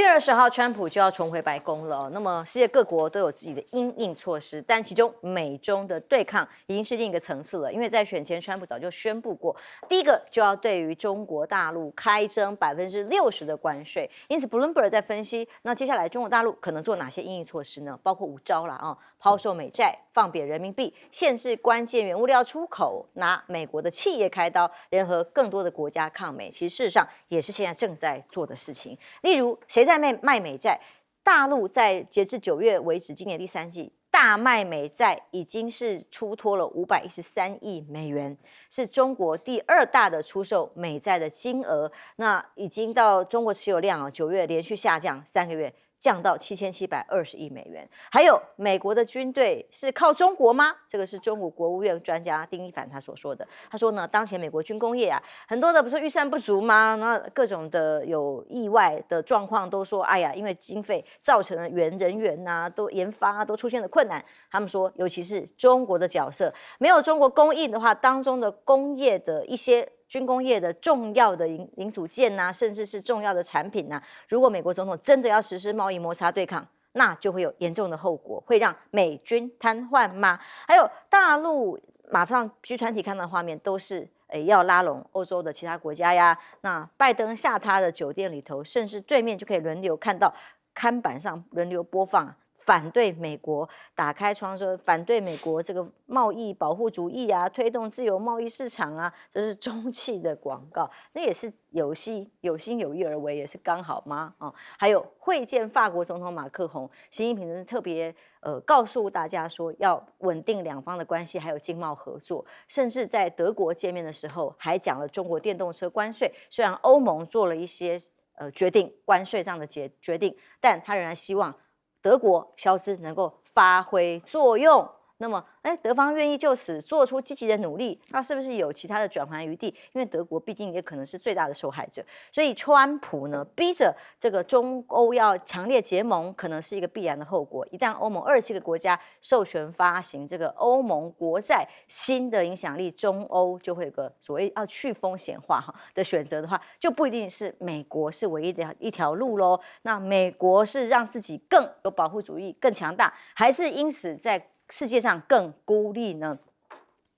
1月20号，川普就要重回白宫了。那么，世界各国都有自己的因应措施，但其中美中的对抗已经是另一个层次了。因为在选前，川普早就宣布过，第一个就要对于中国大陆开征60%的关税。因此，Bloomberg 在分析，那接下来中国大陆可能做哪些因应措施呢？包括5招啦啊，抛售美债、放贬人民币、限制关键原物料出口、拿美国的企业开刀、联合更多的国家抗美。其实事实上也是现在正在做的事情。例如，谁在卖美债？大陆在截至9月为止，今年第3季大卖美债已经是出脱了513亿美元，是中国第2大的出售美债的金额。那已经到中国持有量9月连续下降3个月。降到7720亿美元。还有美国的军队是靠中国吗？这个是中国国务院专家丁一凡他所说的。他说呢，当前美国军工业啊，很多的不是预算不足吗？那各种的有意外的状况都说，哎呀，因为经费造成了人员呐、都研发都出现了困难。他们说，尤其是中国的角色，没有中国供应的话，当中的工业的一些。军工业的重要的零组件呐、甚至是重要的产品呐、如果美国总统真的要实施贸易摩擦对抗，那就会有严重的后果，会让美军瘫痪吗？还有大陆马上集团体看到的画面都是。要拉拢欧洲的其他国家呀，那拜登下榻的酒店里头，甚至对面就可以轮流看到看板上轮流播放反对美国，打开窗说反对美国这个贸易保护主义啊，推动自由贸易市场啊，这是中企的广告，那也是有心有意而为，也是刚好吗？还有会见法国总统马克宏，习近平特别告诉大家说要稳定两方的关系，还有经贸合作，甚至在德国见面的时候还讲了中国电动车关税，虽然欧盟做了一些决定关税上的决定，但他仍然希望。德国肖兹能够发挥作用，那么，德方愿意就此做出积极的努力，那是不是有其他的转圜余地？因为德国毕竟也可能是最大的受害者，所以川普呢逼着这个中欧要强烈结盟，可能是一个必然的后果。一旦欧盟27个国家授权发行这个欧盟国债，新的影响力，中欧就会有个所谓要去风险化的选择的话，就不一定是美国是唯一的一条路喽。那美国是让自己更有保护主义、更强大，还是因此在世界上更孤立呢？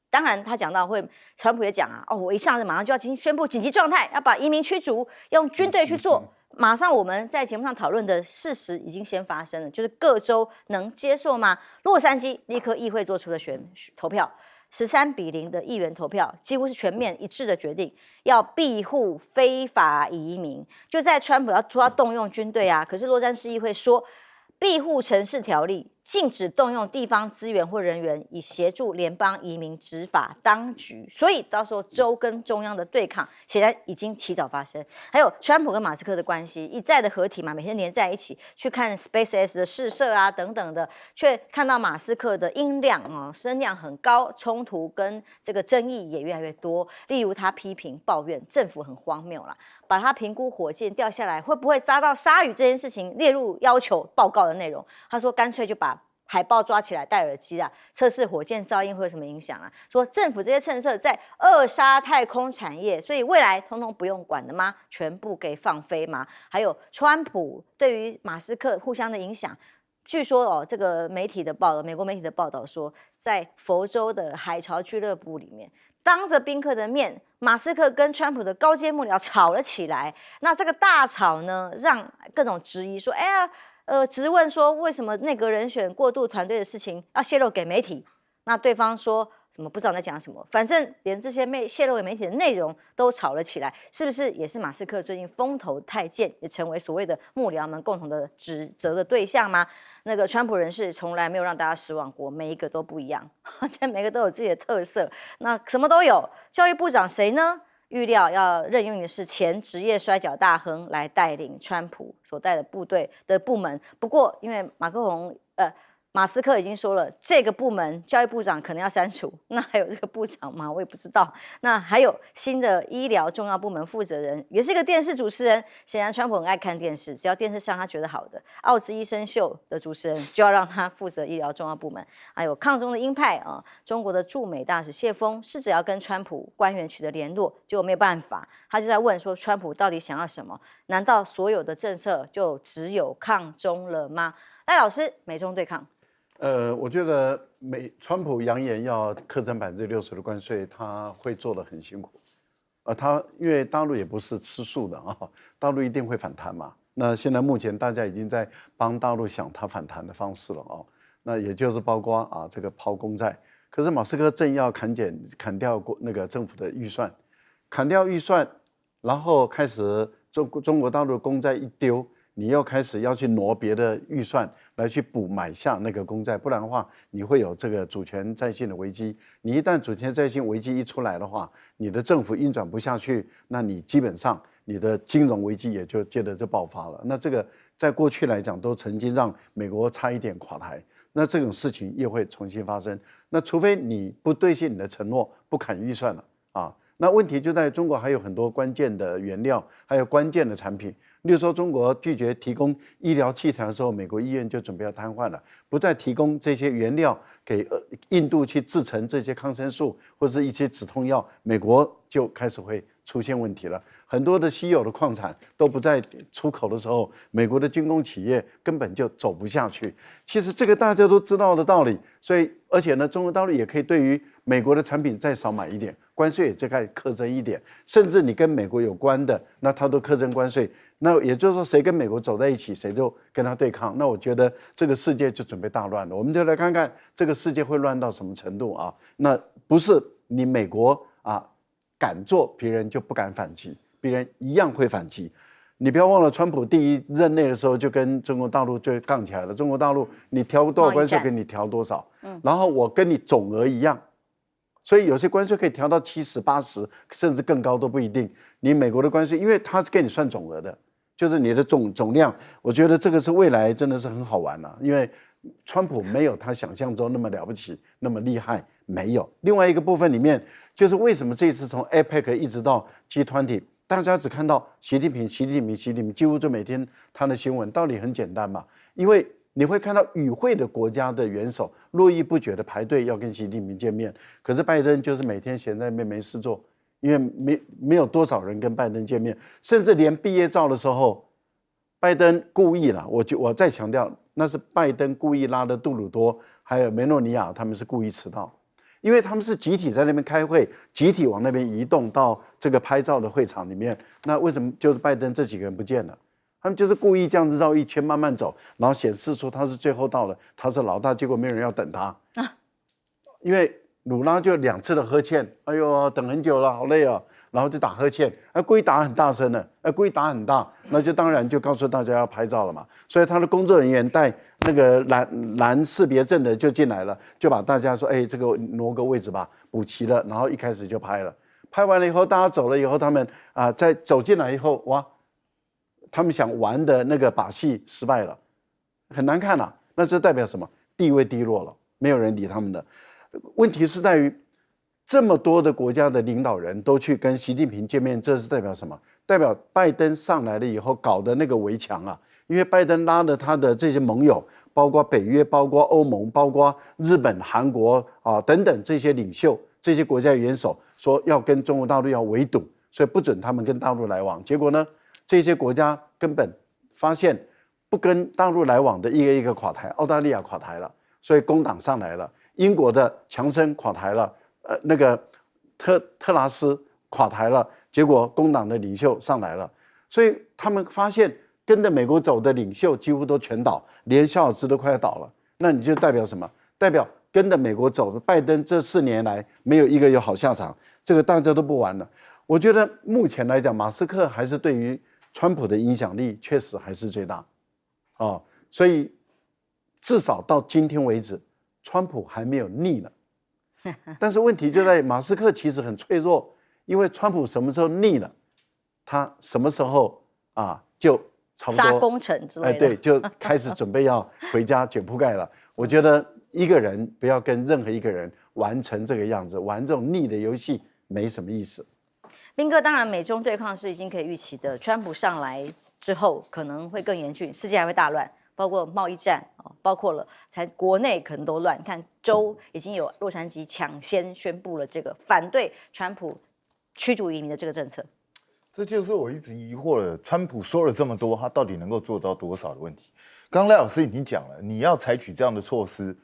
当然，他讲到川普也讲啊，我一上任马上就要宣布紧急状态，要把移民驱逐，用军队去做。马上我们在节目上讨论的事实已经先发生了，就是各州能接受吗？洛杉矶立刻议会做出了投票，13-0的议员投票，几乎是全面一致的决定，要庇护非法移民。就在川普要动用军队啊，可是洛杉矶议会说。庇护城市条例禁止动用地方资源或人员以协助联邦移民执法当局，所以到时候州跟中央的对抗显然已经提早发生。还有川普跟马斯克的关系一再的合体嘛，每天黏在一起，去看 SpaceX 的试射啊等等的，却看到马斯克的音量声量很高，冲突跟这个争议也越来越多。例如他批评抱怨政府很荒谬啦，把他评估火箭掉下来会不会砸到鲨鱼这件事情列入要求报告的内容。他说干脆就把海豹抓起来戴耳机测试火箭噪音会有什么影响说政府这些政策在扼杀太空产业，所以未来通通不用管的吗？全部给放飞吗？还有川普对于马斯克互相的影响。据说这个美国媒体的报道说，在佛州的海潮俱乐部里面，当着宾客的面，马斯克跟川普的高阶幕僚吵了起来。那这个大吵呢，让各种质疑说，质问说为什么内阁人选过渡团队的事情要泄露给媒体？那对方说什么不知道在讲什么，反正连这些泄露给媒体的内容都吵了起来，是不是也是马斯克最近风头太健，也成为所谓的幕僚们共同的指责的对象吗？那个川普人士从来没有让大家失望过，每一个都不一样，每个都有自己的特色，那什么都有。教育部长谁呢？预料要任用的是前职业摔角大亨来带领川普所带的部队的部门。不过，因为马克宏马斯克已经说了，这个部门教育部长可能要删除，那还有这个部长吗？我也不知道。那还有新的医疗重要部门负责人，也是一个电视主持人。显然，川普很爱看电视，只要电视上他觉得好的，奥兹医生秀的主持人就要让他负责医疗重要部门。还有抗中的鹰派啊，中国的驻美大使谢峰试着要跟川普官员取得联络，结果没有办法，他就在问说，川普到底想要什么？难道所有的政策就只有抗中了吗？赖老师，美中对抗。我觉得川普扬言要课征60%的关税，他会做得很辛苦。他因为大陆也不是吃素的啊，大陆一定会反弹嘛。那现在目前大家已经在帮大陆想他反弹的方式了啊。那也就是包括这个抛公债。可是马斯克正要砍掉那个政府的预算，砍掉预算，然后开始中国大陆的公债一丢。你又开始要去挪别的预算来去买下那个公债，不然的话，你会有这个主权债信的危机。你一旦主权债信危机一出来的话，你的政府运转不下去，那你基本上你的金融危机也就接着就爆发了。那这个在过去来讲，都曾经让美国差一点垮台。那这种事情又会重新发生。那除非你不兑现你的承诺，不砍预算了啊。那问题就在中国还有很多关键的原料，还有关键的产品。例如说，中国拒绝提供医疗器材的时候，美国医院就准备要瘫痪了，不再提供这些原料给印度去制成这些抗生素或是一些止痛药，美国就开始会出现问题了。很多的稀有的矿产都不在出口的时候，美国的军工企业根本就走不下去。其实这个大家都知道的道理，所以而且呢，中国大陆也可以对于美国的产品再少买一点，关税也再课征一点，甚至你跟美国有关的，那他都课征关税。那也就是说，谁跟美国走在一起，谁就跟他对抗。那我觉得这个世界就准备大乱了。我们就来看看这个世界会乱到什么程度啊？那不是你美国敢做，别人就不敢反击，别人一样会反击。你不要忘了，川普第一任内的时候就跟中国大陆就杠起来了。中国大陆你调多少关税，给你调多少，然后我跟你总额一样。所以有些关税可以调到70、80，甚至更高都不一定。你美国的关税，因为它是给你算总额的，就是你的总量。我觉得这个是未来真的是很好玩了，因为川普没有他想象中那么了不起，那么厉害，没有。另外一个部分里面，就是为什么这次从 APEC 一直到 G20，大家只看到习近平，几乎就每天他的新闻，道理很简单嘛，因为你会看到与会的国家的元首络绎不绝的排队要跟习近平见面，可是拜登就是每天闲在那边没事做，因为没有多少人跟拜登见面，甚至连毕业照的时候，拜登故意了，我再强调，那是拜登故意拉的杜鲁多还有梅诺尼亚，他们是故意迟到，因为他们是集体在那边开会，集体往那边移动到这个拍照的会场里面，那为什么就是拜登这几个人不见了？他们就是故意这样子绕一圈慢慢走，然后显示出他是最后到了，他是老大，结果没有人要等他，因为鲁拉就2次的呵欠，哎呦等很久了，好累啊，然后就打呵欠，故意打很大声的，故意打很大，那就当然就告诉大家要拍照了嘛，所以他的工作人员带那个蓝识别证的就进来了，就把大家说，这个挪个位置吧，补齐了，然后一开始就拍了，拍完了以后，大家走了以后，他们在走进来以后，哇！他们想玩的那个把戏失败了，很难看啊。那这代表什么？地位低落了，没有人理他们的。问题是在于，这么多的国家的领导人都去跟习近平见面，这是代表什么？代表拜登上来了以后搞的那个围墙啊。因为拜登拉了他的这些盟友，包括北约、包括欧盟、包括日本、韩国等等这些领袖、这些国家元首，说要跟中国大陆要围堵，所以不准他们跟大陆来往。结果呢？这些国家根本发现不跟大陆来往的一个一个垮台，澳大利亚垮台了，所以工党上来了；英国的强生垮台了，那个特拉斯垮台了，结果工党的领袖上来了，所以他们发现跟着美国走的领袖几乎都全倒，连肖尔兹都快要倒了。那你就代表什么？代表跟着美国走的拜登这4年来没有一个有好下场，这个大家都不玩了。我觉得目前来讲，马斯克还是对于川普的影响力确实还是最大，所以至少到今天为止，川普还没有逆了。但是问题就在马斯克其实很脆弱，因为川普什么时候逆了，他什么时候就差不多杀功臣之类的，对，就开始准备要回家卷铺盖了。我觉得一个人不要跟任何一个人玩成这个样子，玩这种逆的游戏没什么意思。彬哥，当然美中对抗是已经可以预期的，川普上来之后可能会更严峻，世界还会大乱，包括贸易战，包括了才国内可能都乱。你看州已经有洛杉矶抢先宣布了这个反对川普驱逐移民的这个政策。这就是我一直疑惑了，川普说了这么多，他到底能够做到多少的问题？刚刚赖老师已经讲了，你要采取这样的措施，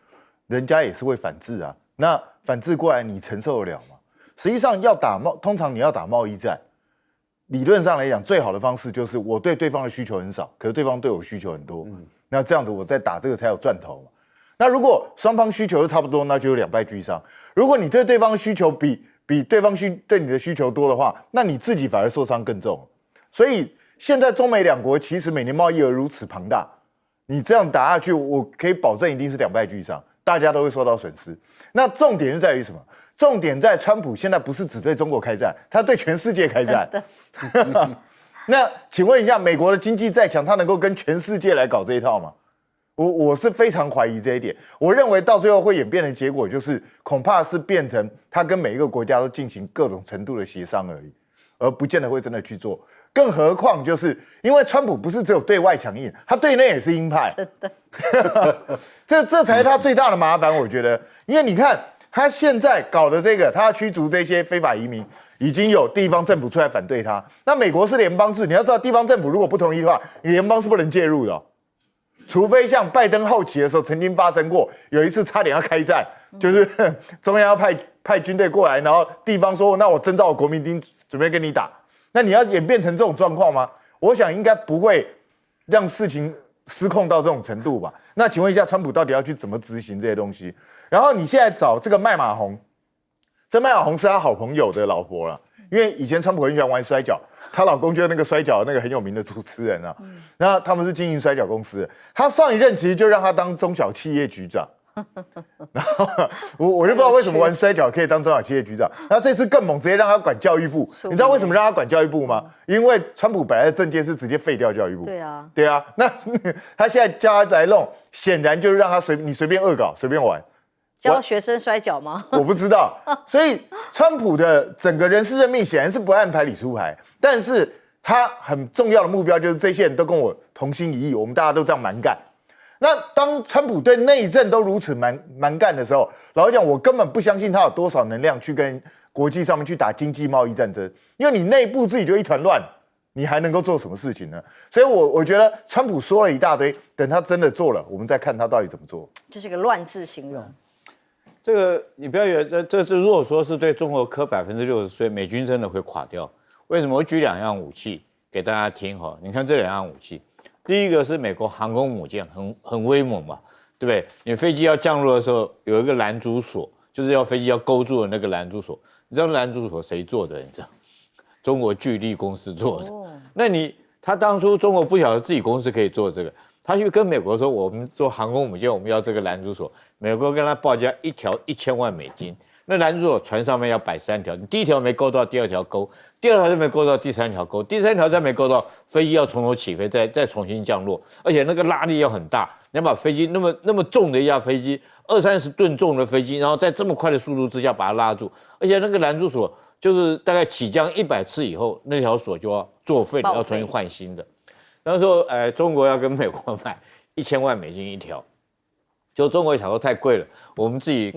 人家也是会反制啊。那反制过来，你承受得了吗？实际上通常你要打贸易战，理论上来讲，最好的方式就是我对对方的需求很少，可是对方对我需求很多，那这样子我在打这个才有赚头嘛。那如果双方需求都差不多，那就有两败俱伤。如果你对对方的需求比对方对你的需求多的话，那你自己反而受伤更重。所以现在中美两国其实每年贸易额如此庞大，你这样打下去，我可以保证一定是两败俱伤，大家都会受到损失。那重点是在于什么？重点在川普现在不是只对中国开战，他对全世界开战。那请问一下，美国的经济再强，他能够跟全世界来搞这一套吗？我是非常怀疑这一点。我认为到最后会演变的结果，就是恐怕是变成他跟每一个国家都进行各种程度的协商而已，而不见得会真的去做。更何况就是因为川普不是只有对外强硬，他对内也是鹰派。这才是他最大的麻烦，我觉得。因为你看他现在搞的这个，他要驱逐这些非法移民，已经有地方政府出来反对他。那美国是联邦制，你要知道地方政府如果不同意的话，联邦是不能介入的。除非像拜登后期的时候曾经发生过，有一次差点要开战，就是中央要派军队过来，然后地方说那我征召国民兵准备跟你打。那你要演变成这种状况吗？我想应该不会让事情失控到这种程度吧。那请问一下，川普到底要去怎么执行这些东西？然后你现在找这个麦马洪，这麦马洪是他好朋友的老婆了，因为以前川普很喜欢玩摔跤，她老公就是那个摔跤那个很有名的主持人啊。那他们是经营摔跤公司的，他上一任其实就让他当中小企业局长。然后我就不知道为什么玩摔跤可以当中小企业局长，那这次更猛，直接让他管教育部。你知道为什么让他管教育部吗？因为川普本来的政见是直接废掉教育部。对啊，那他现在叫他来弄，显然就是让他你随便恶搞，随便玩。教学生摔跤吗？我不知道。所以川普的整个人事任命显然是不按牌理出牌，但是他很重要的目标就是这些人都跟我同心一意，我们大家都这样蛮干。那当川普对内政都如此蛮干的时候，老实讲，我根本不相信他有多少能量去跟国际上面去打经济贸易战争，因为你内部自己就一团乱，你还能够做什么事情呢？所以我觉得川普说了一大堆，等他真的做了，我们再看他到底怎么做。这是个乱字形容。这个你不要以为这是如果说是对中国磕60%，所以美军真的会垮掉。为什么？我举2样武器给大家听哈。你看这2样武器。第一个是美国航空母舰，很威猛嘛，对不对？你飞机要降落的时候有一个拦阻索，就是要飞机要勾住的那个拦阻索。你知道拦阻索谁做的？你知道？中国巨力公司做的。那他当初中国不晓得自己公司可以做这个，他去跟美国说，我们做航空母舰，我们要这个拦阻索。美国跟他报价1条1000万美金。那拦阻索船上面要摆3条，你第1条没勾到，第2条勾，第2条就没勾到，第3条勾，第3条再没勾到，飞机要从头起飞，再重新降落，而且那个拉力要很大，你要把飞机那么重的一架飞机，20-30吨重的飞机，然后在这么快的速度之下把它拉住，而且那个拦阻索就是大概起降100次以后，那条索就要作废了，要重新换新的。然后说，中国要跟美国买1000万美金1条。就中国想说太贵了，我们自己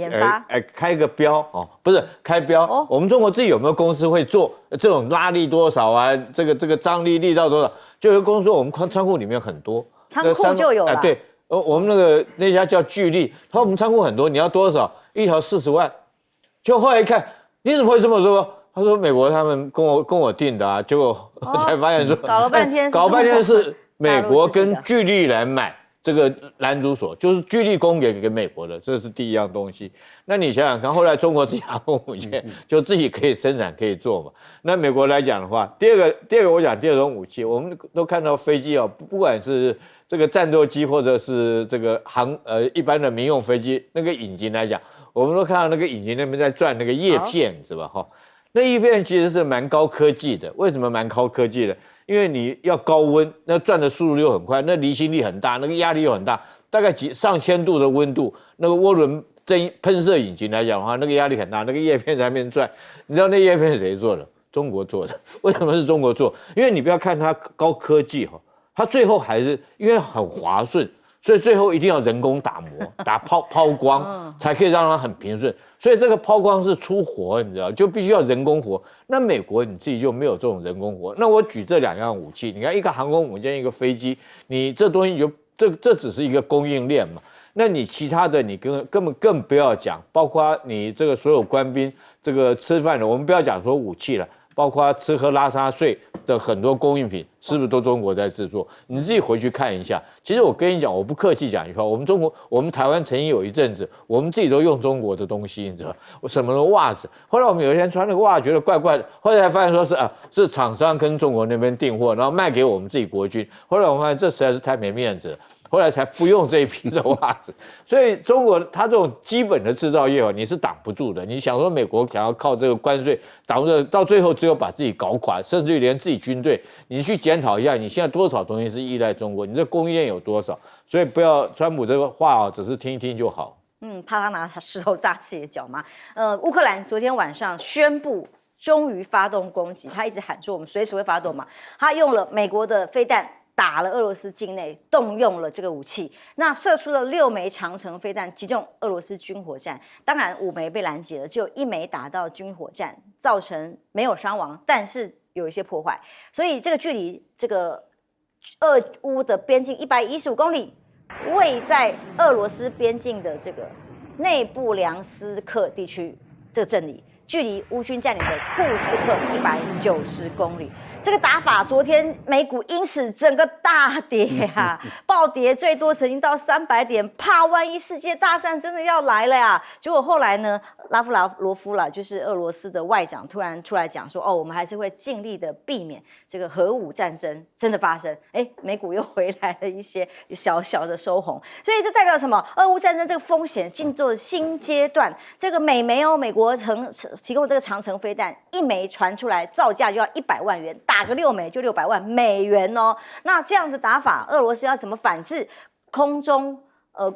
开个标哦，不是开标，我们中国自己有没有公司会做这种拉力多少啊？这个张力力道多少？就有公司说我们仓库里面很多，仓库就有了。对，我们那家叫巨力，他说我们仓库很多，你要多少？1条40万。就后来一看，你怎么会这么多？他说美国他们跟我订的啊，结果我才发现说，搞了半天是美国跟巨力来买。这个拦阻索就是巨力供给美国的，这是第一样东西。那你想想看，后来中国自己航空母舰就自己可以生产可以做嘛。那美国来讲的话，第二个我讲第2种武器，我们都看到飞机哦，不管是这个战斗机或者是这个一般的民用飞机，那个引擎来讲，我们都看到那个引擎那边在转那个叶片，是吧？哈，那叶片其实是蛮高科技的。为什么蛮高科技的？因因为你要高温，那转的速度又很快，那离心力很大，那个压力又很大，大概上千度的温度，那个涡轮喷射引擎来讲的话，那个压力很大，那个叶片在那边转，你知道那叶片是谁做的？中国做的。为什么是中国做？因为你不要看它高科技哈，它最后还是因为很滑顺。所以最后一定要人工打磨、打抛光，才可以让它很平顺。所以这个抛光是出活，你知道，就必须要人工活。那美国你自己就没有这种人工活。那我举这2样武器，你看一个航空母舰，一个飞机，你这东西就这只是一个供应链嘛。那你其他的你根本更不要讲，包括你这个所有官兵这个吃饭的，我们不要讲说武器了。包括吃喝拉撒睡的很多供应品，是不是都中国在制作？你自己回去看一下。其实我跟你讲，我不客气讲一句话，我们台湾曾经有一阵子，我们自己都用中国的东西，你知道吗？什么的袜子，后来我们有一天穿那个袜子觉得怪怪的，后来才发现说是厂商跟中国那边订货，然后卖给我们自己国军。后来我们发现这实在是太没面子了。后来才不用这一批的袜子，所以中国它这种基本的制造业你是挡不住的。你想说美国想要靠这个关税挡不住，到最后只有把自己搞垮，甚至于连自己军队，你去检讨一下，你现在多少东西是依赖中国，你这供应链有多少？所以不要川普这个话只是听一听就好。怕他拿石头砸自己的脚吗？乌克兰昨天晚上宣布终于发动攻击，他一直喊说我们随时会发动嘛，他用了美国的飞弹。打了俄罗斯境内，动用了这个武器，那射出了6枚长程飞弹击中俄罗斯军火站，当然5枚被拦截了，只有1枚打到军火站，造成没有伤亡，但是有一些破坏，所以这个距离这个俄乌的边境115公里，位在俄罗斯边境的这个内布良斯克地区这个镇里，距离乌军占领的库斯克190公里。这个打法，昨天美股因此整个大跌啊，暴跌最多曾经到300点，怕万一世界大战真的要来了呀！结果后来呢，拉夫罗夫啦，就是俄罗斯的外长，突然出来讲说，我们还是会尽力的避免这个核武战争真的发生。美股又回来了一些小小的收红，所以这代表什么？俄乌战争这个风险进入了新阶段。这个美国提供这个长程飞弹，1枚传出来造价就要100万元。打个6枚就600万美元哦，那这样子打法，俄罗斯要怎么反制？空中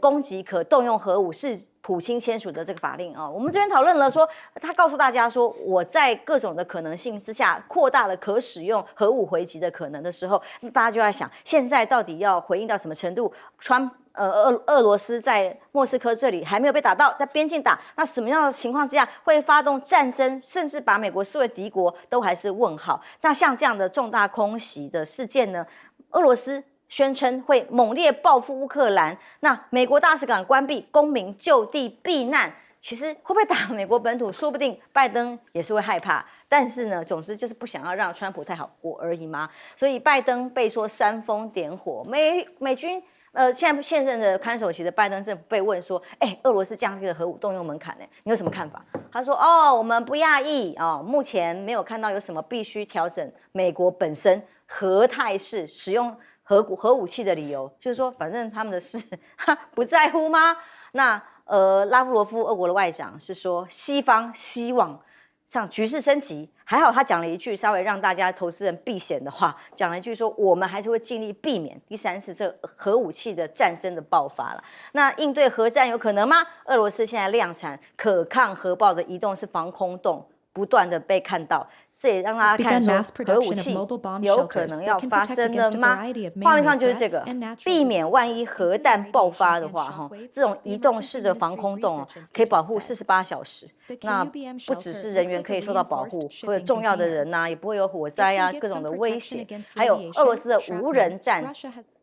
攻击可动用核武是普京签署的这个法令啊。我们这边讨论了说，他告诉大家说，我在各种的可能性之下，扩大了可使用核武回击的可能的时候，大家就在想，现在到底要回应到什么程度？俄罗斯在莫斯科这里还没有被打到，在边境打，那什么样的情况之下会发动战争，甚至把美国视为敌国，都还是问号。那像这样的重大空袭的事件呢，俄罗斯宣称会猛烈报复乌克兰，那美国大使馆关闭，公民就地避难。其实会不会打美国本土，说不定拜登也是会害怕。但是呢，总之就是不想要让川普太好过而已嘛。所以拜登被说煽风点火，美军。现任的看守期的拜登政府被问说，俄罗斯降低了核武动用门槛，你有什么看法？他说，我们不讶异目前没有看到有什么必须调整美国本身核态势使用核武器的理由，就是说，反正他们的事不在乎吗？那拉夫罗夫俄国的外长是说，西方希望像局势升级，还好他讲了一句稍微让大家投资人避险的话，讲了一句说我们还是会尽力避免第3次这核武器的战争的爆发了。那应对核战有可能吗？俄罗斯现在量产可抗核爆的移动式防空洞不断的被看到。这也让大家看说核武器有可能要发生了吗？画面上就是这个，避免万一核弹爆发的话，这种移动式的防空洞可以保护48小时。那不只是人员可以受到保护，或者重要的人也不会有火灾各种的威胁。还有俄罗斯的无人战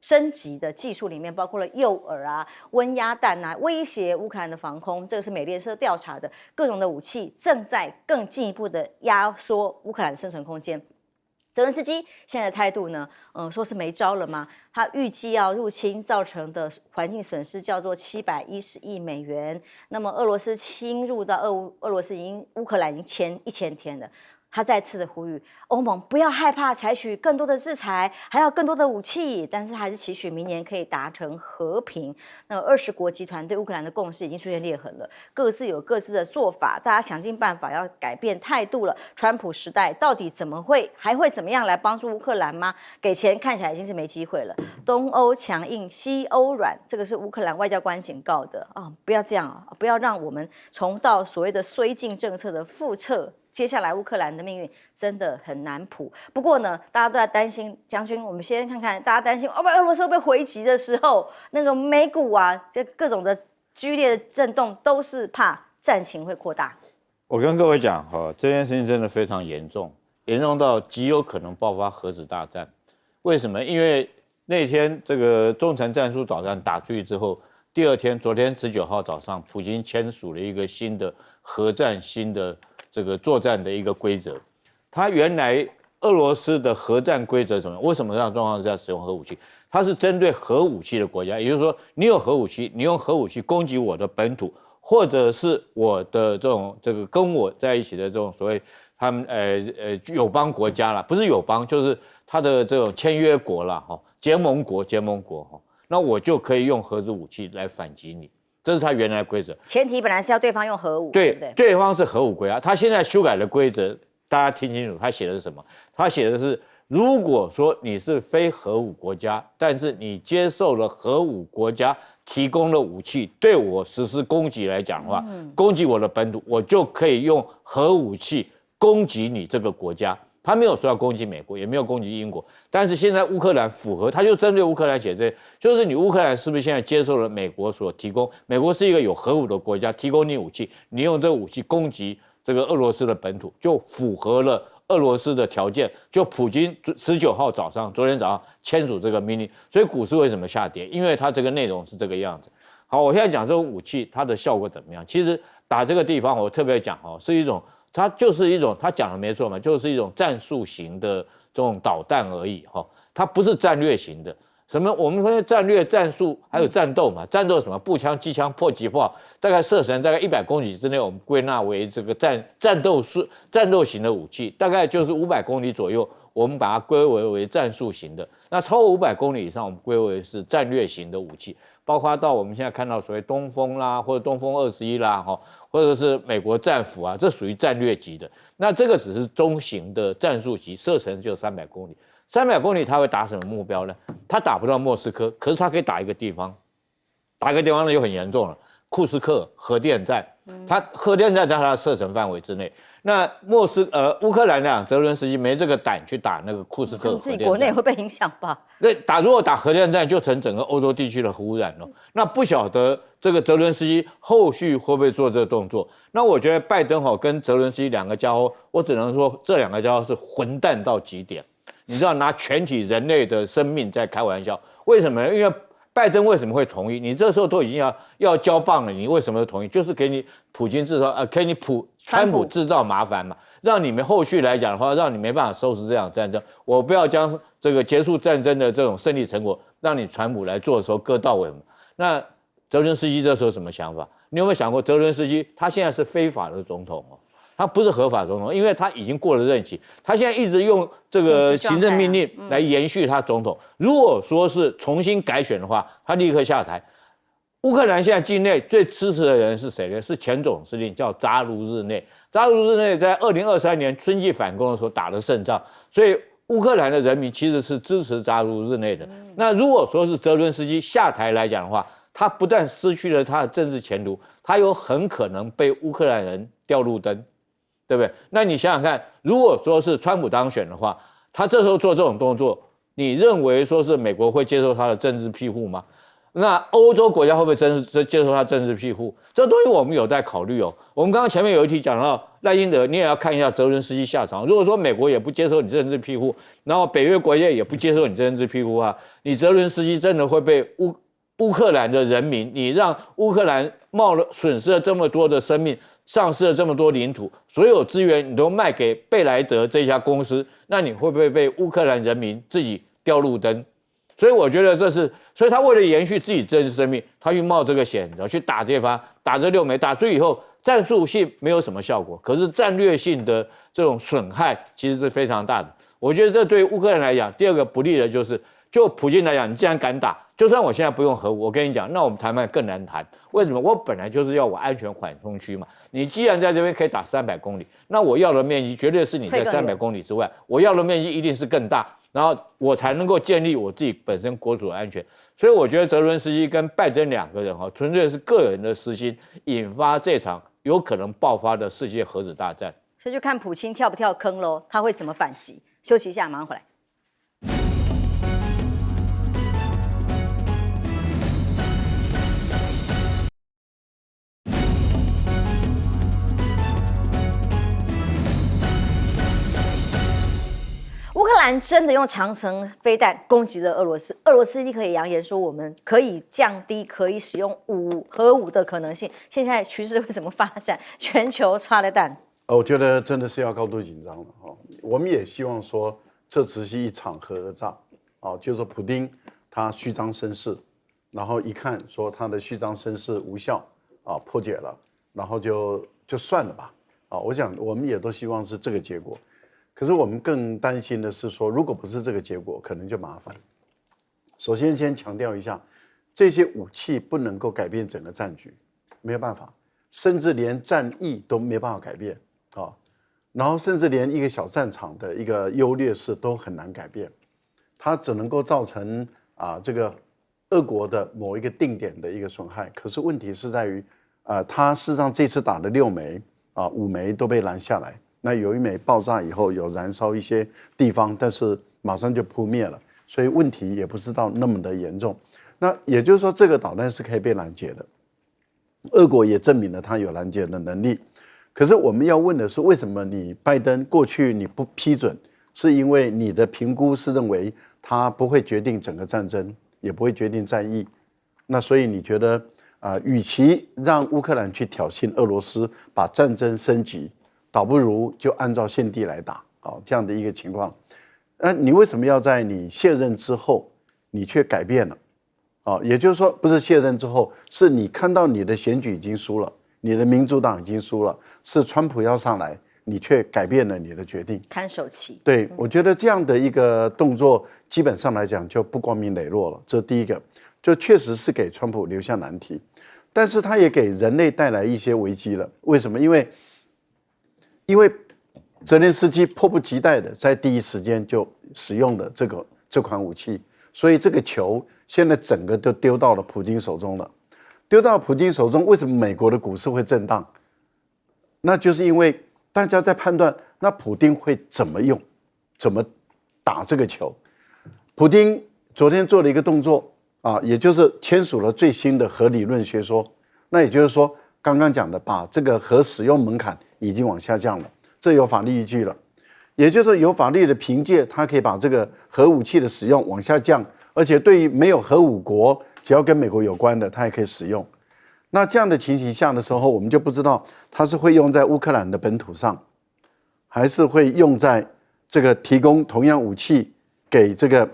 升级的技术里面，包括了诱饵温压弹威胁乌克兰的防空。这个是美联社调查的，各种的武器正在更进一步的压缩乌克兰的生存空间。泽伦斯基现在的态度呢，说是没招了吗？他预计要入侵造成的环境损失叫做710亿美元。那么俄罗斯侵入到俄罗斯乌克兰已经1000天了。他再次的呼吁欧盟不要害怕采取更多的制裁，还要更多的武器，但是还是期许明年可以达成和平。那20国集团对乌克兰的共识已经出现裂痕了，各自有各自的做法，大家想尽办法要改变态度了。川普时代到底还会怎么样来帮助乌克兰吗？给钱看起来已经是没机会了。东欧强硬，西欧软，这个是乌克兰外交官警告的啊，不要这样啊，不要让我们重蹈所谓的绥靖政策的覆辙。接下来乌克兰的命运真的很难谱。不过呢，大家都在担心，将军，我们先看看大家担心，俄罗斯会被回击的时候，那个美股啊，这各种的剧烈的震动，都是怕战情会扩大。我跟各位讲这件事情真的非常严重，严重到极有可能爆发核子大战。为什么？因为那天这个中程战术导弹打出去之后，第二天，昨天19号早上，普京签署了一个新的核战新的这个作战的一个规则。他原来俄罗斯的核战规则怎么样？为什么这样状况下使用核武器？它是针对核武器的国家，也就是说，你有核武器，你用核武器攻击我的本土，或者是我的这个跟我在一起的这种所谓他们友邦国家啦，不是友邦，就是他的这种签约国啦，结盟国那我就可以用核子武器来反击你。这是他原来的规则，前提本来是要对方用核武，对不对？对方是核武国家，他现在修改的规则，大家听清楚，他写的是什么？他写的是，如果说你是非核武国家，但是你接受了核武国家提供的武器，对我实施攻击来讲的话，攻击我的本土，我就可以用核武器攻击你这个国家。他没有说要攻击美国，也没有攻击英国，但是现在乌克兰符合，他就针对乌克兰写这，就是你乌克兰是不是现在接受了美国所提供？美国是一个有核武的国家，提供你武器，你用这个武器攻击这个俄罗斯的本土，就符合了俄罗斯的条件。就普京19号早上，昨天早上签署这个命令，所以股市为什么下跌？因为它这个内容是这个样子。好，我现在讲这种武器它的效果怎么样？其实打这个地方，我特别讲是一种。它就是一种，他讲的没错嘛，就是一种战术型的这种导弹而已它不是战略型的。什么？我们说战略、战术还有战斗嘛？战斗什么？步枪、机枪、迫击炮，大概射程大概100公里之内，我们归纳为这个战斗型的武器，大概就是500公里左右，我们把它归为战术型的。那超过500公里以上，我们归为是战略型的武器。包括到我们现在看到所谓东风啦，或者东风21啦，或者是美国战斧啊，这属于战略级的。那这个只是中型的战术级，射程就300公里。300公里它会打什么目标呢？它打不到莫斯科，可是它可以打一个地方，打一个地方呢又很严重了，库斯克核电站，它核电站在它的射程范围之内。那乌克兰讲，泽伦斯基没这个胆去打那个库斯克核电站，自己国内会被影响吧？对，如果打核电站，就成整个欧洲地区的核污染了。那不晓得这个泽伦斯基后续会不会做这个动作？那我觉得拜登跟泽伦斯基两个家伙，我只能说这两个家伙是混蛋到极点。你知道拿全体人类的生命在开玩笑，为什么呢？因为拜登为什么会同意？你这时候都已经要交棒了，你为什么会同意？就是给你普京制造给你川普制造麻烦嘛，让你们后续来讲的话，让你没办法收拾这场战争。我不要将这个结束战争的这种胜利成果，让你川普来做的时候割到尾嘛。那泽伦斯基这时候什么想法？你有没有想过，泽伦斯基他现在是非法的总统他不是合法总统，因为他已经过了任期，他现在一直用这个行政命令来延续他总统。如果说是重新改选的话，他立刻下台。乌克兰现在境内最支持的人是谁呢？是前总司令叫扎卢日内。扎卢日内在2023年春季反攻的时候打了胜仗，所以乌克兰的人民其实是支持扎卢日内的。那如果说是泽伦斯基下台来讲的话，他不但失去了他的政治前途，他有很可能被乌克兰人吊路灯，对不对？那你想想看，如果说是川普当选的话，他这时候做这种动作，你认为说是美国会接受他的政治庇护吗？那欧洲国家会不会接受他政治庇护？这东西我们有待考虑我们刚刚前面有一题讲到赖英德，你也要看一下泽伦斯基下场。如果说美国也不接受你政治庇护，然后北约国家也不接受你政治庇护啊，你泽伦斯基真的会被乌克兰的人民，你让乌克兰损失了这么多的生命，丧失了这么多领土，所有资源你都卖给贝莱德这家公司，那你会不会被乌克兰人民自己吊路灯？所以我觉得所以他为了延续自己政治生命，他去冒这个险，然后去打这番，打这6枚，打出以后，战术性没有什么效果，可是战略性的这种损害其实是非常大的。我觉得这对于乌克兰来讲，第二个不利的就是，就普京来讲，你既然敢打，就算我现在不用核武，我跟你讲，那我们谈判更难谈。为什么？我本来就是要我安全缓冲区嘛。你既然在这边可以打300公里，那我要的面积绝对是你在300公里之外，我要的面积一定是更大，然后我才能够建立我自己本身国土的安全。所以我觉得泽伦斯基跟拜登2个人纯粹是个人的私心，引发这场有可能爆发的世界核子大战。所以就看普京跳不跳坑喽，他会怎么反击？休息一下，马上回来。乌克兰真的用长程飞弹攻击了俄罗斯，俄罗斯立刻也扬言说，我们可以降低可以使用核武的可能性。现在趋势会怎么发展？全球抓了弹。我觉得真的是要高度紧张了哦。我们也希望说，这只是一场核战，哦，就是说普丁他虚张声势，然后一看说他的虚张声势无效啊，破解了，然后就算了吧，啊，我想我们也都希望是这个结果。可是我们更担心的是说，如果不是这个结果，可能就麻烦。首先先强调一下，这些武器不能够改变整个战局，没有办法，甚至连战役都没办法改变啊。然后甚至连一个小战场的一个优劣势都很难改变，它只能够造成这个俄国的某一个定点的一个损害。可是问题是在于它事实上这次打了6枚5枚都被拦下来。那有1枚爆炸以后有燃烧一些地方，但是马上就扑灭了，所以问题也不是到那么的严重。那也就是说，这个导弹是可以被拦截的，俄国也证明了它有拦截的能力。可是我们要问的是，为什么你拜登过去你不批准？是因为你的评估是认为它不会决定整个战争，也不会决定战役。那所以你觉得与其让乌克兰去挑衅俄罗斯，把战争升级，倒不如就按照现地来打，这样的一个情况。你为什么要在你卸任之后，你却改变了？也就是说，不是卸任之后，是你看到你的选举已经输了，你的民主党已经输了，是川普要上来，你却改变了你的决定，看手棋。对，我觉得这样的一个动作，基本上来讲就不光明磊落了。这是第一个，就确实是给川普留下难题，但是他也给人类带来一些危机了。为什么？因为泽连斯基迫不及待的在第一时间就使用的这款武器，所以这个球现在整个都丢到了普京手中了。丢到普京手中，为什么美国的股市会震荡？那就是因为大家在判断，那普丁会怎么用，怎么打这个球。普丁昨天做了一个动作也就是签署了最新的核理论学说。那也就是说，刚刚讲的，把这个核使用门槛已经往下降了，这有法律依据了。也就是有法律的凭借，它可以把这个核武器的使用往下降，而且对于没有核武国，只要跟美国有关的，它也可以使用。那这样的情形下的时候，我们就不知道它是会用在乌克兰的本土上，还是会用在这个提供同样武器给这个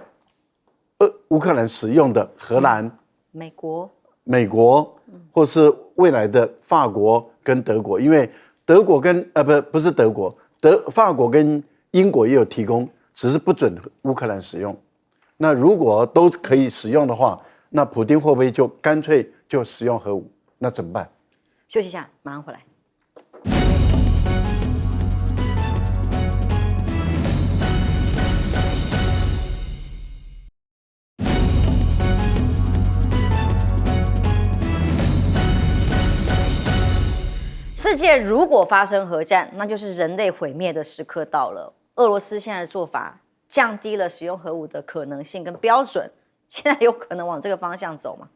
乌克兰使用的荷兰、美国，或是未来的法国跟德国，因为德国跟不是德国，法国跟英国也有提供，只是不准乌克兰使用。那如果都可以使用的话，那普丁会不会就干脆就使用核武？那怎么办？休息一下，马上回来。世界如果发生核战，那就是人类毁灭的时刻到了。俄罗斯现在的做法降低了使用核武的可能性跟标准，现在有可能往这个方向走吗？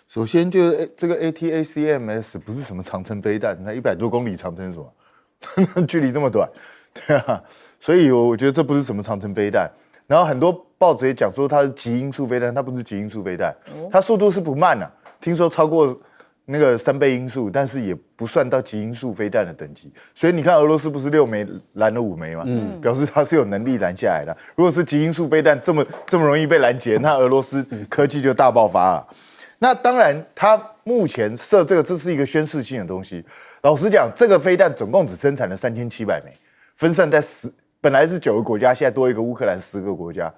首先，就是这个 ATACMS 不是什么长程飞弹，那100多公里长程是什么？距离这么短，对啊，所以我觉得这不是什么长程飞弹。然后很多报纸也讲说它是极音速飞弹，它不是极音速飞弹，它速度是不慢啊，听说超过那个3倍音速，但是也不算到极音速飞弹的等级。所以你看俄罗斯不是6枚拦了5枚吗？表示它是有能力拦下来的。如果是极音速飞弹这么容易被拦截，那俄罗斯科技就大爆发了。那当然，它目前射这是一个宣示性的东西。老实讲，这个飞弹总共只生产了3700枚，分散在本来是9个国家，现在多一个乌克兰10个国家，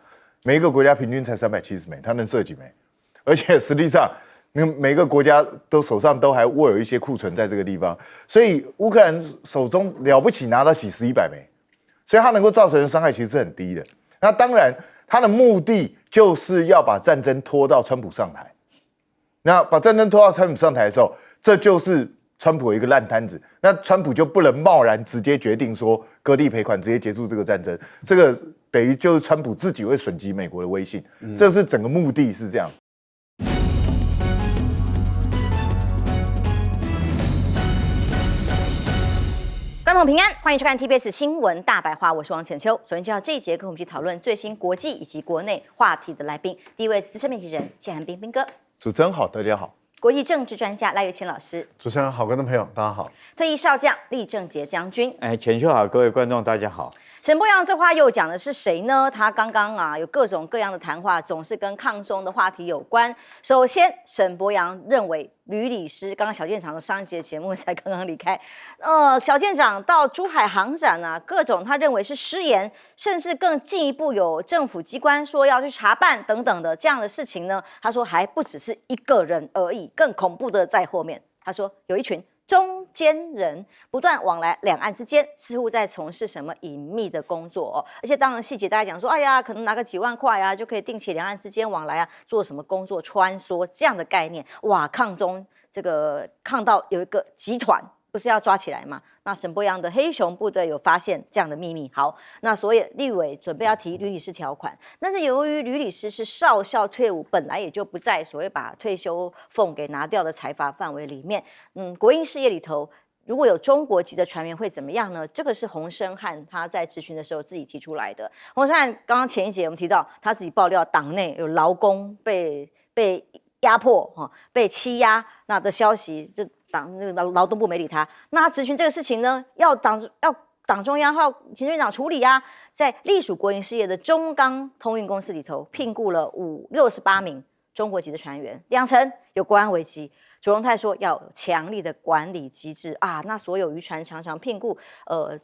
每一个国家平均才370枚，它能射几枚？而且实际上，每个国家都手上都还握有一些库存在这个地方，所以乌克兰手中了不起拿到几十100枚，所以它能够造成的伤害其实是很低的。那当然，它的目的就是要把战争拖到川普上台。那把战争拖到川普上台的时候，这就是川普的一个烂摊子。那川普就不能贸然直接决定说割地赔款，直接结束这个战争。这个等于就是川普自己会损及美国的威信，这是整个目的是这样。观众平安，欢迎收看 TBS 新闻大白话，我是王浅秋。首先介绍这一节跟我们一起讨论最新国际以及国内话题的来宾，第一位资深媒体人谢寒冰冰哥，主持人好，大家好。国际政治专家赖岳谦老师，主持人好，观众朋友大家好。退役少将厉正杰将军，浅秋好，各位观众大家好。沈伯洋这话又讲的是谁呢？他刚刚有各种各样的谈话，总是跟抗中的话题有关。首先，沈伯洋认为吕礼师，刚刚小舰长的上一节节目才刚刚离开，小舰长到珠海航展各种他认为是失言，甚至更进一步有政府机关说要去查办等等的这样的事情呢。他说还不只是一个人而已，更恐怖的在后面。他说有一群中间人不断往来两岸之间，似乎在从事什么隐秘的工作而且当然细节大家讲说，哎呀，可能拿个几万块就可以定期两岸之间往来做什么工作穿梭这样的概念。哇，抗中这个抗到有一个集团，不是要抓起来吗？那沈伯洋的黑熊部队有发现这样的秘密。好，那所以立委准备要提吕礼师条款，但是由于吕礼师是少校退伍，本来也就不在所谓把退休俸给拿掉的财阀范围里面。国营事业里头如果有中国籍的船员会怎么样呢？这个是洪申翰他在质询的时候自己提出来的。洪申翰刚刚前一节我们提到他自己爆料党内有劳工被压迫被欺压那的消息，这那个劳动部没理他。那他质询这个事情呢，要党中央还有行政院长处理在隶属国营事业的中钢通运公司里头聘雇了68名中国籍的船员，2成有国安危机。卓荣泰说要有强力的管理机制那所有渔船常常聘雇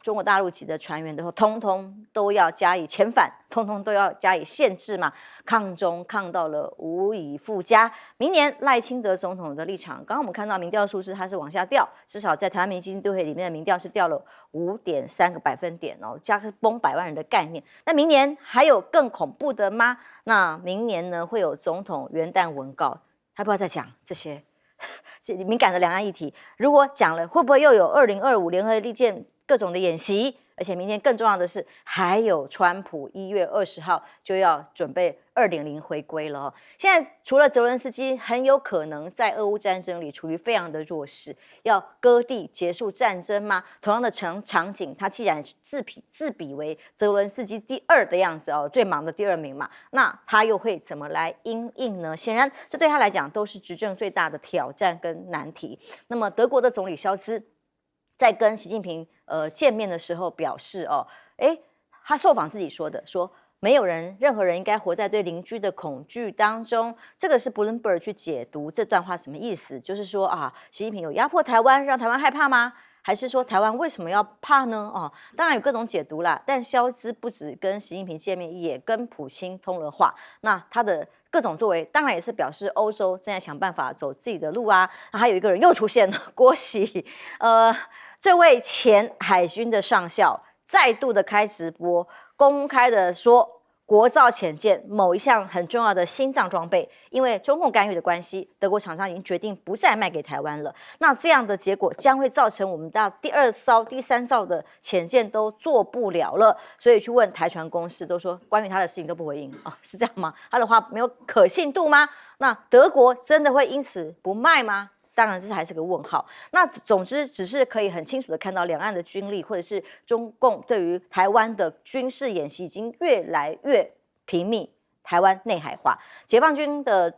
中国大陆籍的船员的时候，通通都要加以遣返，通通都要加以限制嘛。抗中抗到了无以复加。明年赖清德总统的立场，刚刚我们看到民调数字它是往下掉，至少在台湾民基金对会里面的民调是掉了5.3个百分点加崩100万人的概念。那明年还有更恐怖的吗？那明年呢会有总统元旦文告，他不要再讲这些敏感的两岸议题，如果讲了，会不会又有2025联合利剑各种的演习？而且明天更重要的是，还有川普1月20号就要准备2.0回归了现在除了泽伦斯基很有可能在俄乌战争里处于非常的弱势，要割地结束战争吗？同样的场景，他既然自比为泽伦斯基第2的样子最忙的第2名嘛，那他又会怎么来因应呢？显然，这对他来讲都是执政最大的挑战跟难题。那么，德国的总理肖兹在跟习近平见面的时候表示他受访自己说没有任何人应该活在对邻居的恐惧当中。这个是 Bloomberg 去解读这段话什么意思？就是说习近平有压迫台湾，让台湾害怕吗？还是说台湾为什么要怕呢？当然有各种解读啦。但肖兹不止跟习近平见面，也跟普京通了话。那他的各种作为，当然也是表示欧洲正在想办法走自己的路还有一个人又出现了，郭喜，这位前海军的上校再度的开直播，公开的说国造潜舰某一项很重要的心脏装备，因为中共干预的关系，德国厂商已经决定不再卖给台湾了。那这样的结果将会造成我们到第2艘、第3艘的潜舰都做不了了。所以去问台船公司，都说关于他的事情都不回应是这样吗？他的话没有可信度吗？那德国真的会因此不卖吗？当然，这还是个问号。那总之，只是可以很清楚的看到，两岸的军力或者是中共对于台湾的军事演习已经越来越频密，台湾内海化，解放军的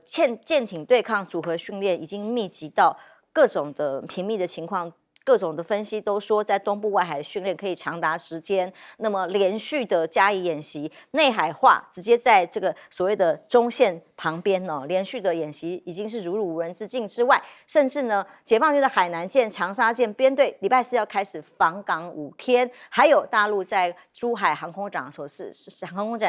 舰艇对抗组合训练已经密集到各种的频密的情况，各种的分析都说，在东部外海训练可以长达10天，那么连续的加以演习，内海化直接在这个所谓的中线旁边呢，连续的演习已经是如入无人之境之外，甚至呢，解放军的海南舰、长沙舰编队礼拜4要开始访港5天，还有大陆在珠海航空展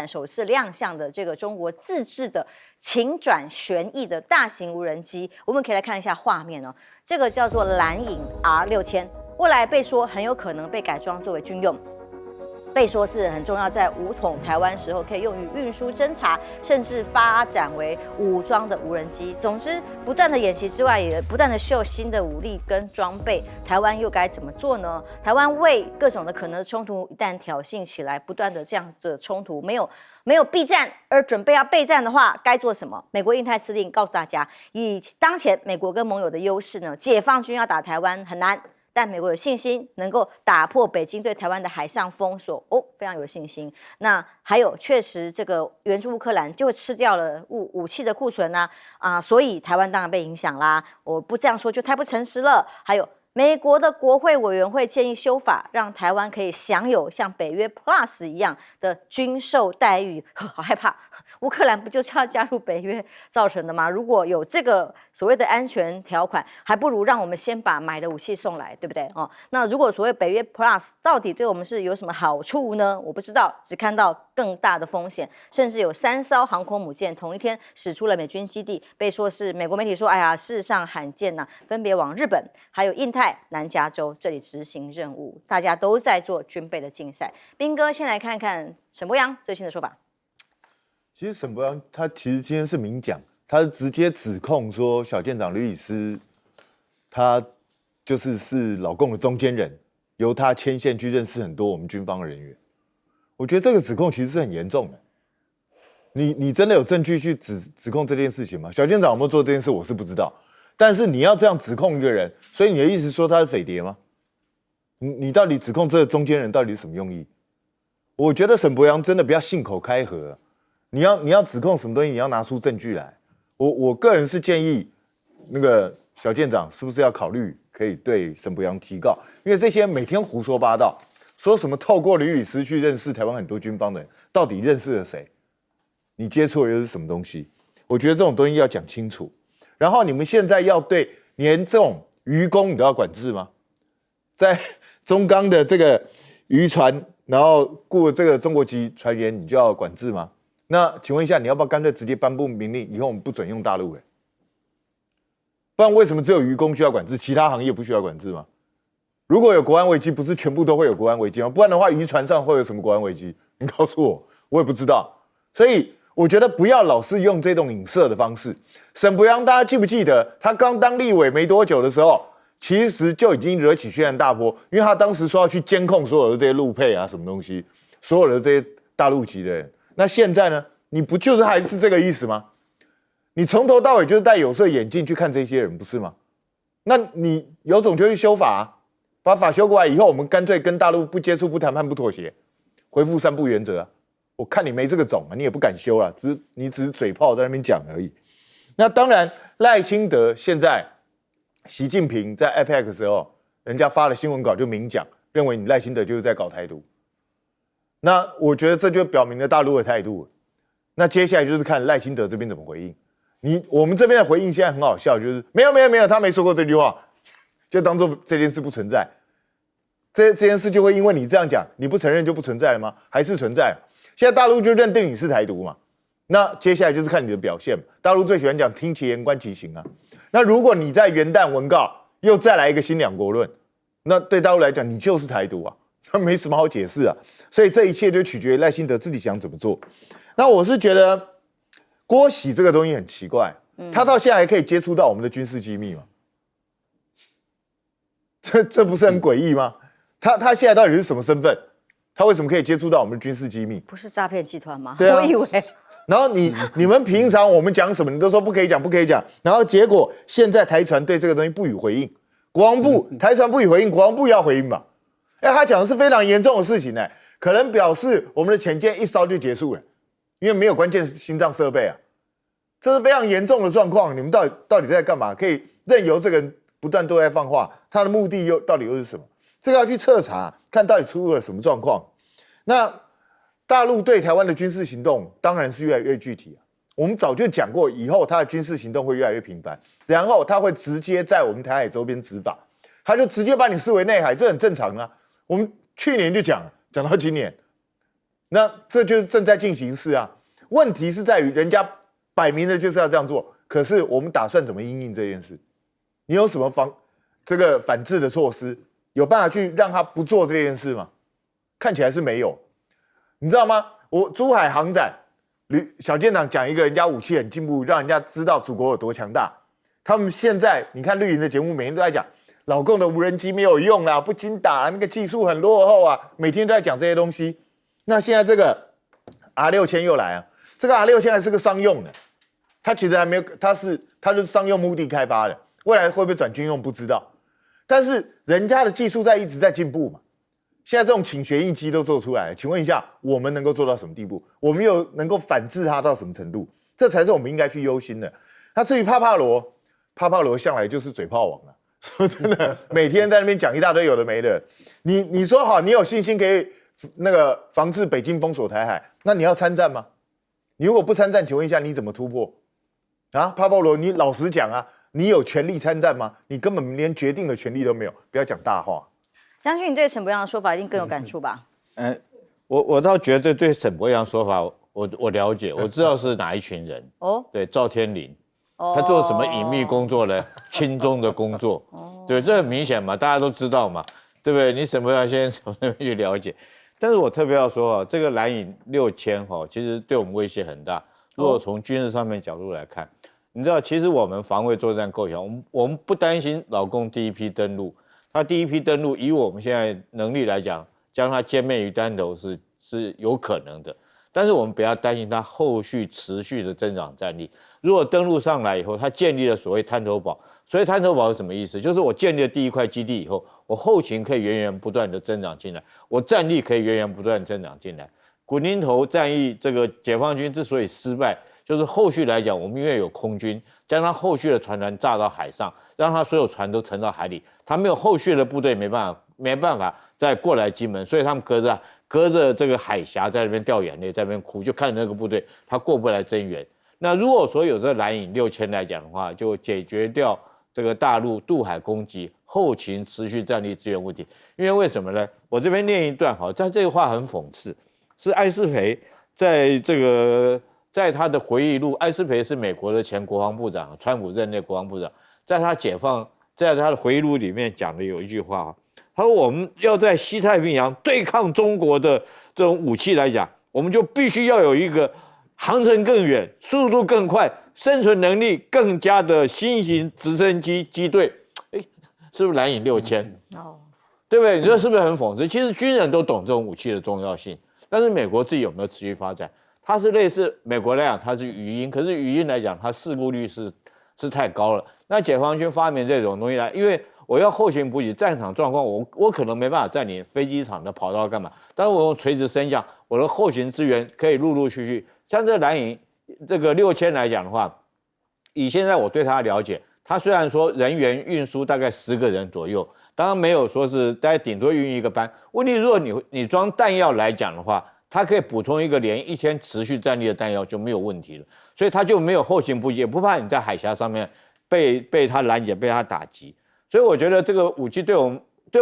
首次亮相的这个中国自制的擎转旋翼的大型无人机，我们可以来看一下画面哦。这个叫做蓝影 R6000，未来被说很有可能被改装作为军用。被说是很重要，在武统台湾时候可以用于运输、侦察，甚至发展为武装的无人机。总之，不断的演习之外，也不断的秀新的武力跟装备。台湾又该怎么做呢？台湾为各种的可能的冲突一旦挑衅起来，不断的这样的冲突没有避战而准备要备战的话，该做什么？美国印太司令告诉大家，以当前美国跟盟友的优势呢，解放军要打台湾很难。但美国有信心能够打破北京对台湾的海上封锁哦，非常有信心。那还有，确实这个援助乌克兰就会吃掉了武器的库存啊，所以台湾当然被影响啦。我不这样说就太不诚实了。还有，美国的国会委员会建议修法，让台湾可以享有像北约 Plus 一样的军售待遇。好害怕，乌克兰不就是要加入北约造成的吗？如果有这个所谓的安全条款，还不如让我们先把买的武器送来，对不对？那如果所谓北约 Plus 到底对我们是有什么好处呢？我不知道，只看到更大的风险，甚至有3艘航空母舰同一天驶出了美军基地，被说是美国媒体说，哎呀，事实上罕见呐，分别往日本还有印太、南加州这里执行任务，大家都在做军备的竞赛。彬哥，先来看看沈伯洋最新的说法。其实沈伯洋他其实今天是明讲，他是直接指控说小舰长吕以斯他是老共的中间人，由他牵线去认识很多我们军方人员。我觉得这个指控其实是很严重的。你真的有证据去指控这件事情吗？小舰长有没有做这件事，我是不知道。但是你要这样指控一个人，所以你的意思说他是匪谍吗？你到底指控这个中间人到底是什么用意？我觉得沈伯洋真的不要信口开河。你要指控什么东西，你要拿出证据来。我个人是建议，那个小舰长是不是要考虑可以对沈伯洋提告？因为这些每天胡说八道，说什么透过吕以斯去认识台湾很多军方的人，到底认识了谁？你接触的又是什么东西？我觉得这种东西要讲清楚。然后你们现在要对连这种渔工你都要管制吗？在中钢的这个渔船，然后雇这个中国籍船员，你就要管制吗？那请问一下，你要不要干脆直接颁布命令，以后我们不准用大陆人？不然为什么只有渔工需要管制，其他行业不需要管制吗？如果有国安危机，不是全部都会有国安危机吗？不然的话，渔船上会有什么国安危机？你告诉我，我也不知道。所以我觉得不要老是用这种影射的方式。沈伯洋，大家记不记得他刚当立委没多久的时候，其实就已经惹起轩然大波，因为他当时说要去监控所有的这些陆配啊，什么东西，所有的这些大陆籍的人。那现在呢？你不就是还是这个意思吗？你从头到尾就是戴有色眼镜去看这些人，不是吗？那你有种就去修法啊，把法修过来以后，我们干脆跟大陆不接触、不谈判、不妥协，恢复3不原则啊。我看你没这个种啊，你也不敢修啊，你只是嘴炮在那边讲而已。那当然，赖清德现在习近平在 APEC 的时候，人家发了新闻稿就明讲，认为你赖清德就是在搞台独。那我觉得这就表明了大陆的态度了。那接下来就是看赖清德这边怎么回应。我们这边的回应现在很好笑，就是没有，他没说过这句话，就当做这件事不存在。这件事就会因为你这样讲，你不承认就不存在了吗？还是存在？现在大陆就认定你是台独嘛。那接下来就是看你的表现。大陆最喜欢讲听其言观其行啊。那如果你在元旦文告又再来一个新两国论，那对大陆来讲你就是台独啊。没什么好解释啊，所以这一切就取决于赖清德自己想怎么做。那我是觉得郭喜这个东西很奇怪，他到现在还可以接触到我们的军事机密吗？这不是很诡异吗？他现在到底是什么身份？他为什么可以接触到我们的军事机密？不是诈骗集团吗？对啊，我以为。然后你们平常我们讲什么，你都说不可以讲，不可以讲，然后结果现在台船对这个东西不予回应，国防部台船不予回应，国防部要回应吧？他讲的是非常严重的事情呢，可能表示我们的潜舰一烧就结束了，因为没有关键心脏设备啊，这是非常严重的状况。你们到底在干嘛？可以任由这个人不断对外放话，它的目的到底又是什么？这个要去彻查，看到底出入了什么状况。那大陆对台湾的军事行动当然是越来越具体啊。我们早就讲过，以后它的军事行动会越来越频繁，然后它会直接在我们台海周边执法，它就直接把你视为内海，这很正常啊。我们去年就讲到今年，那这就是正在进行式啊。问题是在于人家摆明的就是要这样做，可是我们打算怎么因应这件事？你有什么反制的措施？有办法去让他不做这件事吗？看起来是没有。你知道吗？我珠海航展，小舰长讲一个人家武器很进步，让人家知道祖国有多强大。他们现在你看绿营的节目，每天都在讲老共的无人机没有用啦，不经打啦，那个技术很落后啊，每天都在讲这些东西。那现在这个 R6000又来啊，这个 R6000还是个商用的，它其实还没有，它是商用目的开发的，未来会不会转军用不知道。但是人家的技术一直在进步嘛，现在这种请学印机都做出来了，请问一下，我们能够做到什么地步？我们又能够反制它到什么程度？这才是我们应该去忧心的。那至于帕帕罗向来就是嘴炮王啊，说真的，每天在那边讲一大堆有的没的。你说好，你有信心可以那个防止北京封锁台海，那你要参战吗？你如果不参战，请问一下你怎么突破？啊，帕帕罗，你老实讲啊。你有权利参战吗？你根本连决定的权利都没有，不要讲大话。将军，你对沈伯洋的说法一定更有感触吧？我倒觉得对沈伯洋说法，我了解，我知道是哪一群人。哦，对，赵天麟，他做什么隐秘工作呢？亲中的工作。对，这很明显嘛，大家都知道嘛，对不对？你沈伯洋先从那边去了解。但是我特别要说啊，这个蓝营6000其实对我们威胁很大。如果从军事上面角度来看。你知道，其实我们防卫作战构想，我们不担心老共第一批登陆，他第一批登陆，以我们现在能力来讲，将它歼灭于滩头是有可能的。但是我们不要担心它后续持续的增长战力。如果登陆上来以后，它建立了所谓滩头堡，所以滩头堡是什么意思？就是我建立了第一块基地以后，我后勤可以源源不断的增长进来，我战力可以源源不断增长进来。古宁头战役，这个解放军之所以失败。就是后续来讲，我们因为有空军，将他后续的船炸到海上，让他所有船都沉到海里，他没有后续的部队没办法再过来金门，所以他们隔着这个海峡在那边掉眼泪，在那边哭，就看着那个部队他过不来增援。那如果说有这蓝营6000来讲的话，就解决掉这个大陆渡海攻击、后勤持续战力资源问题。因为为什么呢？我这边念一段好，但这个话很讽刺，是艾斯培在他的回忆录，艾斯培是美国的前国防部长，川普任内国防部长，在他的回忆录里面讲的有一句话，他说我们要在西太平洋对抗中国的这种武器来讲，我们就必须要有一个航程更远、速度更快、生存能力更佳的新型直升机机队，是不是蓝营6000？对不对？你说是不是很讽刺？其实军人都懂这种武器的重要性，但是美国自己有没有持续发展？它是类似美国来讲，它是语音，可是语音来讲，它事故率是太高了。那解放军发明这种东西来，因为我要后勤补给，战场状况我可能没办法占领飞机场的跑道干嘛，但是我用垂直升降，我的后勤资源可以陆陆续续。像这蓝营这个6000来讲的话，以现在我对他的了解，他虽然说人员运输大概10个人左右，当然没有说是大概顶多运一个班。问题如果你装弹药来讲的话，它可以补充一个连1000持续战力的弹药就没有问题了，所以它就没有后勤补给，也不怕你在海峡上面被它拦截、被它打击。所以我觉得这个武器对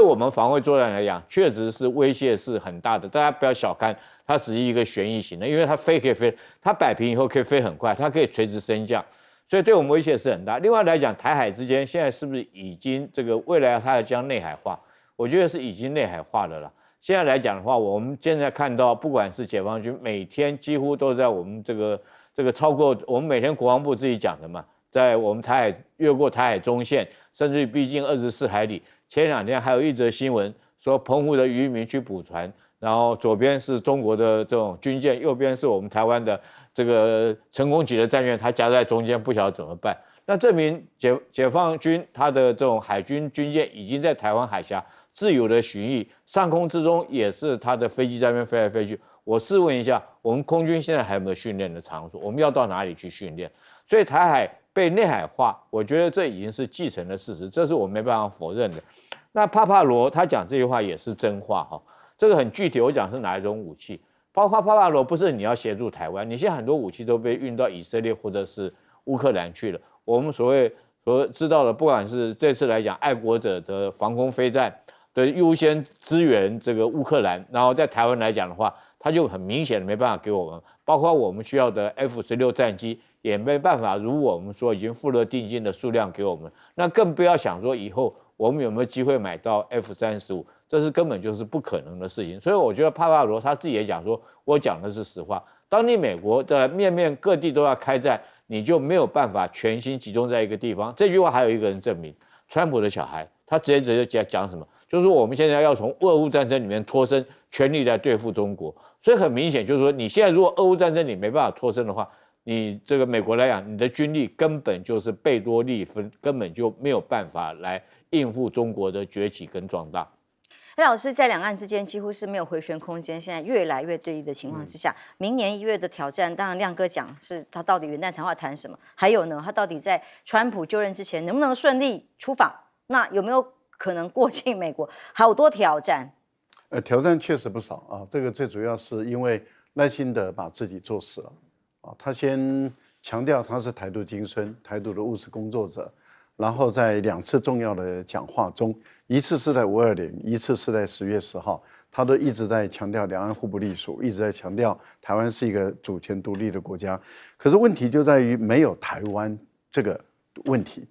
我们防卫作战来讲，确实是威胁是很大的。大家不要小看它，只是一个旋翼型的，因为它飞可以飞，它摆平以后可以飞很快，它可以垂直升降，所以对我们威胁是很大。另外来讲，台海之间现在是不是已经这个未来它要将内海化？我觉得是已经内海化了啦。现在来讲的话，我们现在看到，不管是解放军，每天几乎都在我们这个超过我们每天国防部自己讲的嘛，在我们台海越过台海中线，甚至于逼近24海里。前2天还有一则新闻说，澎湖的渔民去捕船，然后左边是中国的这种军舰，右边是我们台湾的这个成功级的战舰，它夹在中间，不晓得怎么办。那证明解放军它的这种海军军舰已经在台湾海峡自由的巡弋，上空之中也是它的飞机在那边飞来飞去。我试问一下，我们空军现在还有没有训练的场所？我们要到哪里去训练？所以台海被内海化，我觉得这已经是既成的事实，这是我没办法否认的。那帕帕罗他讲这句话也是真话哈，这个很具体，我讲是哪一种武器，包括帕帕罗不是你要协助台湾，你现在很多武器都被运到以色列或者是乌克兰去了。我们所知道的，不管是这次来讲爱国者的防空飞弹的优先支援这个乌克兰，然后在台湾来讲的话，它就很明显的没办法给我们，包括我们需要的 F-16战机也没办法如我们说已经付了定金的数量给我们，那更不要想说以后我们有没有机会买到 F-35，这是根本就是不可能的事情。所以我觉得帕帕罗他自己也讲说，我讲的是实话。当你美国的面面各地都要开战，你就没有办法全心集中在一个地方。这句话还有一个人证明，川普的小孩，他直接讲什么？就是说我们现在要从俄乌战争里面脱身，全力来对付中国。所以很明显就是说，你现在如果俄乌战争你没办法脱身的话，你这个美国来讲，你的军力根本就是贝多利分，根本就没有办法来应付中国的崛起跟壮大。赖老师在两岸之间几乎是没有回旋空间，现在越来越对立的情况之下，明年1月的挑战，当然亮哥讲是他到底元旦谈话谈什么，还有呢，他到底在川普就任之前能不能顺利出访，那有没有可能过境美国，好多挑战。挑战确实不少啊，这个最主要是因为赖清德把自己做死了啊，他先强调他是台独精孙，台独的务实工作者。然后在2次重要的讲话中，一次是在520，一次是在10月10号，他都一直在强调两岸互不隶属，一直在强调台湾是一个主权独立的国家。可是问题就在于没有台湾这个问题，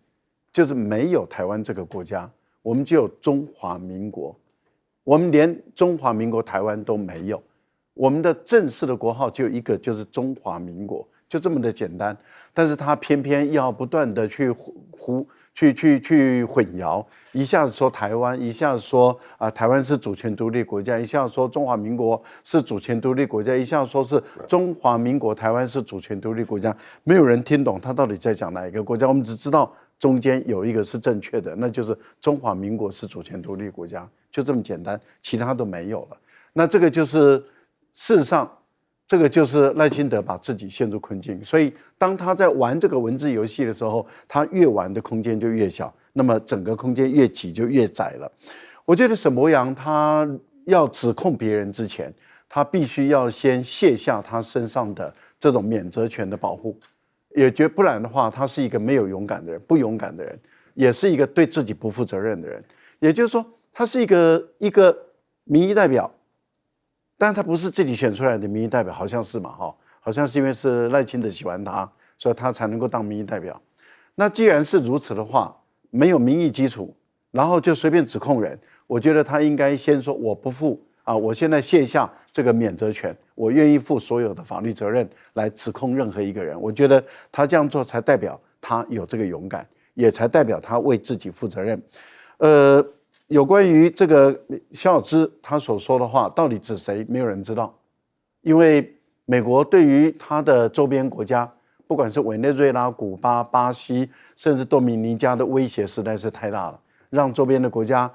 就是没有台湾这个国家，我们就有中华民国，我们连中华民国台湾都没有，我们的正式的国号就一个，就是中华民国。就这么的简单，但是他偏偏要不断的去混淆，一下子说台湾，一下子说台湾是主权独立国家，一下子说中华民国是主权独立国家，一下子说是中华民国台湾是主权独立国家，没有人听懂他到底在讲哪一个国家，我们只知道中间有一个是正确的，那就是中华民国是主权独立国家，就这么简单，其他都没有了。那这个就是事实上。这个就是赖清德把自己陷入困境，所以当他在玩这个文字游戏的时候，他越玩的空间就越小，那么整个空间越挤就越窄了。我觉得沈伯洋他要指控别人之前，他必须要先卸下他身上的这种免责权的保护，不然的话，他是一个没有勇敢的人，不勇敢的人，也是一个对自己不负责任的人。也就是说，他是一个民意代表。但他不是自己选出来的民意代表，好像是嘛，好像是因为是赖清德喜欢他，所以他才能够当民意代表。那既然是如此的话，没有民意基础，然后就随便指控人，我觉得他应该先说我不负啊，我现在卸下这个免责权，我愿意负所有的法律责任来指控任何一个人。我觉得他这样做才代表他有这个勇敢，也才代表他为自己负责任。有关于这个萧小芝他所说的话到底指谁，没有人知道，因为美国对于他的周边国家，不管是委内瑞拉、古巴、巴西，甚至多米尼加的威胁实在是太大了，让周边的国家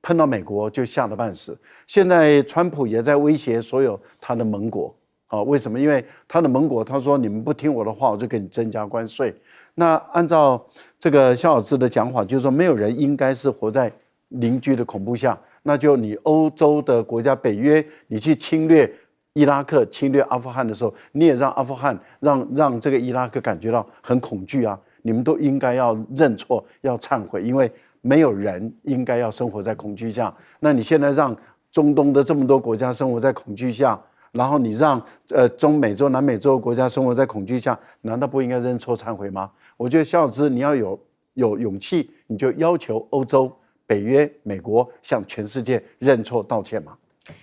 碰到美国就吓得半死。现在川普也在威胁所有他的盟国，为什么？因为他的盟国他说你们不听我的话，我就给你增加关税。那按照这个萧小芝的讲法，就是说没有人应该是活在邻居的恐怖下，那就你欧洲的国家北约，你去侵略伊拉克、侵略阿富汗的时候，你也让阿富汗让这个伊拉克感觉到很恐惧啊！你们都应该要认错，要忏悔，因为没有人应该要生活在恐惧下。那你现在让中东的这么多国家生活在恐惧下，然后你让中美洲、南美洲的国家生活在恐惧下，难道不应该认错忏悔吗？我觉得萧小芝你要有勇气，你就要求欧洲。北约、美国向全世界认错道歉嘛？